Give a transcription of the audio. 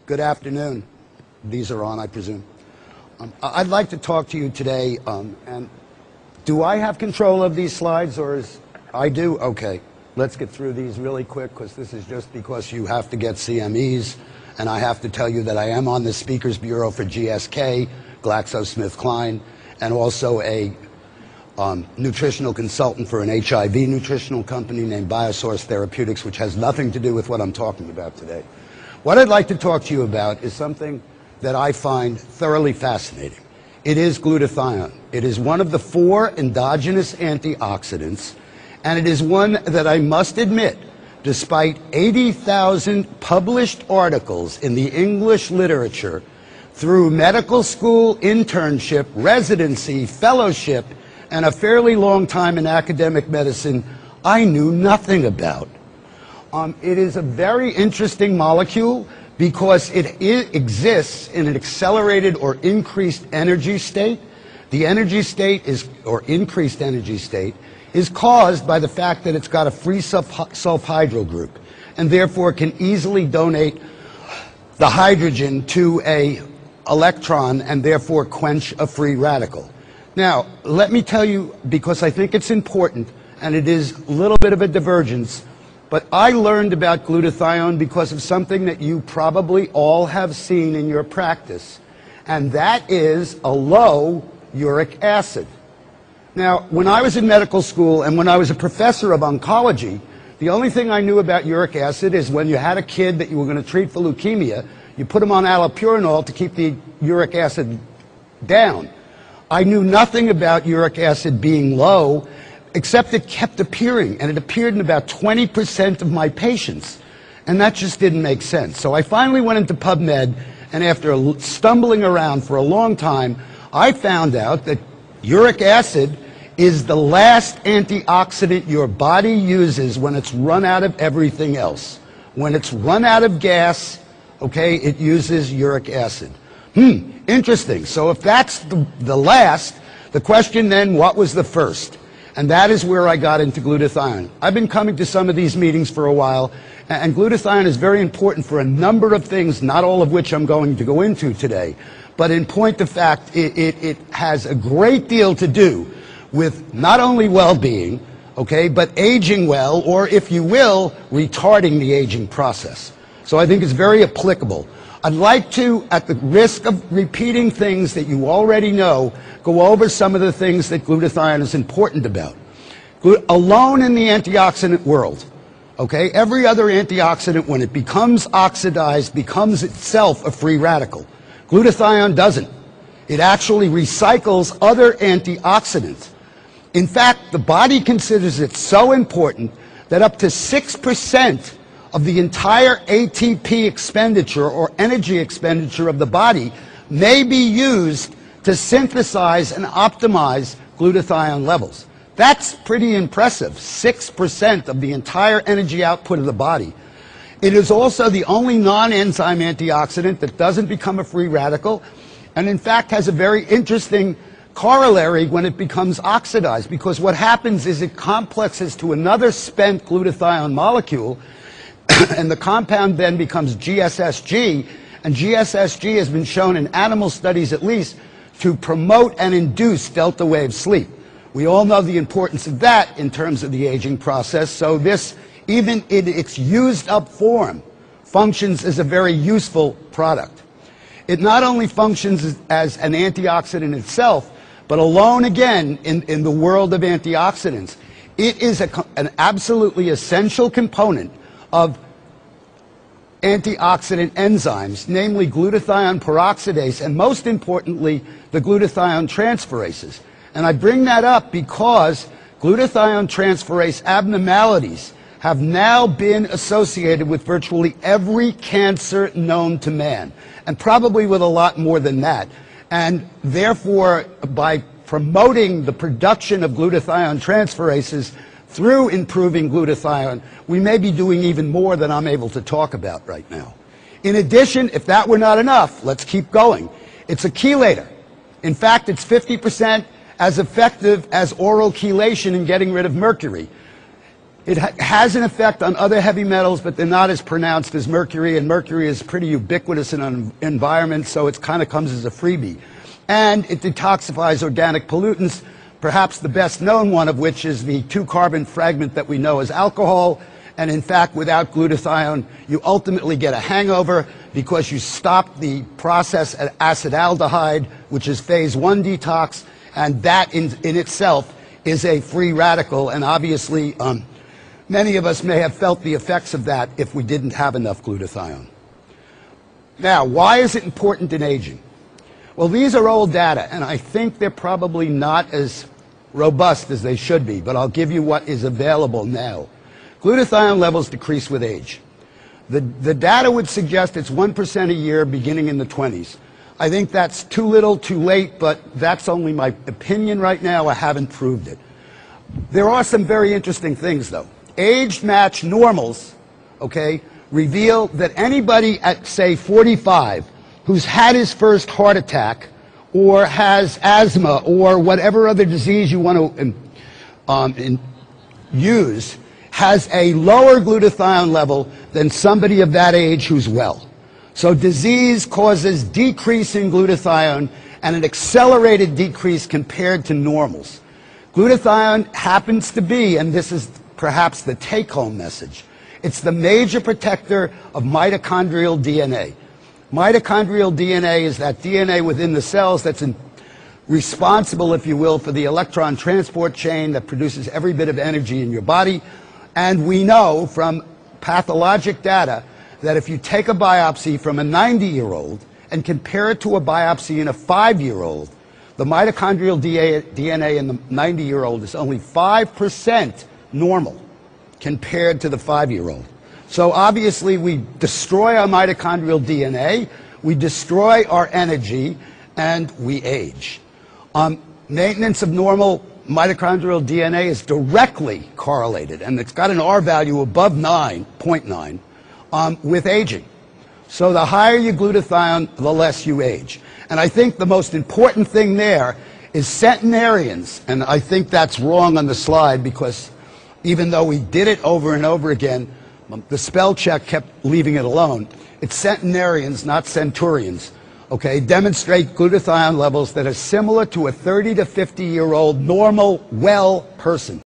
Good afternoon. These are on, I presume. I'd like to talk to you today, and do I have control of these slides, or is I do? Okay. Let's get through these really quick, because this is just because you have to get CMEs, and I have to tell you that I am on the Speakers Bureau for GSK, GlaxoSmithKline, and also a nutritional consultant for an HIV nutritional company named Biosource Therapeutics, which has nothing to do with what I'm talking about today. What I'd like to talk to you about is something that I find thoroughly fascinating. It is glutathione. It is one of the 4 endogenous antioxidants, and it is one that I must admit, despite 80,000 published articles in the English literature, through medical school, internship, residency, fellowship, and a fairly long time in academic medicine, I knew nothing about. It is a very interesting molecule because it exists in an accelerated or increased energy state. The energy state is, or increased energy state, is caused by the fact that it's got a free sulfhydryl group, and therefore can easily donate the hydrogen to a electron and therefore quench a free radical. Now, let me tell you, because I think it's important, and it is a little bit of a divergence, but I learned about glutathione because of something that you probably all have seen in your practice, and that is a low uric acid. Now, when I was in medical school and when I was a professor of oncology, the only thing I knew about uric acid is when you had a kid that you were going to treat for leukemia, you put him on allopurinol to keep the uric acid down. I knew nothing about uric acid being low, except it kept appearing, and it appeared in about 20% of my patients, and that just didn't make sense. So I finally went into PubMed, and after stumbling around for a long time, I found out that uric acid is the last antioxidant your body uses when it's run out of everything else. When it's run out of gas, okay, it uses uric acid. Interesting. So if that's the last, the question then, what was the first? And that is where I got into glutathione. I've been coming to some of these meetings for a while, and glutathione is very important for a number of things, not all of which I'm going to go into today. But in point of fact, it has a great deal to do with not only well-being, okay, but aging well, or if you will, retarding the aging process. So I think it's very applicable. I'd like to, at the risk of repeating things that you already know, go over some of the things that glutathione is important about. Alone in the antioxidant world, okay, every other antioxidant, when it becomes oxidized, becomes itself a free radical. Glutathione doesn't. It actually recycles other antioxidants. In fact, the body considers it so important that up to 6% of the entire ATP expenditure or energy expenditure of the body may be used to synthesize and optimize glutathione levels. That's pretty impressive, 6% of the entire energy output of the body. It is also the only non-enzyme antioxidant that doesn't become a free radical, and in fact has a very interesting corollary when it becomes oxidized, because what happens is it complexes to another spent glutathione molecule, and the compound then becomes GSSG, and GSSG has been shown in animal studies at least to promote and induce delta wave sleep. We all know the importance of that in terms of the aging process, so this, even in its used up form, functions as a very useful product. It not only functions as an antioxidant itself, but alone again in the world of antioxidants, it is an absolutely essential component of antioxidant enzymes, namely glutathione peroxidase, and most importantly, the glutathione transferases. And I bring that up because glutathione transferase abnormalities have now been associated with virtually every cancer known to man, and probably with a lot more than that. And therefore, by promoting the production of glutathione transferases through improving glutathione, we may be doing even more than I'm able to talk about right now. In addition, if that were not enough, let's keep going. It's a chelator. In fact, it's 50% as effective as oral chelation in getting rid of mercury. It has an effect on other heavy metals, but they're not as pronounced as mercury, and mercury is pretty ubiquitous in an environment, so it kind of comes as a freebie. And it detoxifies organic pollutants, perhaps the best known one of which is the 2-carbon fragment that we know as alcohol. And in fact, without glutathione, you ultimately get a hangover because you stop the process at acetaldehyde, which is phase 1 detox, and that in itself is a free radical, and obviously many of us may have felt the effects of that if we didn't have enough glutathione. Now, why is it important in aging? Well, these are old data, and I think they're probably not as robust as they should be, but I'll give you what is available now. Glutathione levels decrease with age. The data would suggest it's 1% a year beginning in the 20s. I think that's too little, too late, but that's only my opinion right now. I haven't proved it. There are some very interesting things, though. Age-matched normals, okay, reveal that anybody at, say, 45 who's had his first heart attack or has asthma or whatever other disease you want to use has a lower glutathione level than somebody of that age who's well. So disease causes decrease in glutathione and an accelerated decrease compared to normals. Glutathione happens to be, and this is perhaps the take-home message, it's the major protector of mitochondrial DNA. Mitochondrial DNA is that DNA within the cells that's responsible, if you will, for the electron transport chain that produces every bit of energy in your body. And we know from pathologic data that if you take a biopsy from a 90-year-old and compare it to a biopsy in a 5-year-old, the mitochondrial DNA in the 90-year-old is only 5% normal compared to the 5-year-old. So obviously we destroy our mitochondrial DNA, we destroy our energy, and we age. Maintenance of normal mitochondrial DNA is directly correlated, and it's got an R value above 9.9 with aging. So the higher your glutathione, the less you age. And I think the most important thing there is centenarians, and I think that's wrong on the slide because even though we did it over and over again, the spell check kept leaving it alone. It's centenarians, not centurions. Okay, demonstrate glutathione levels that are similar to a 30 to 50-year-old normal, well person.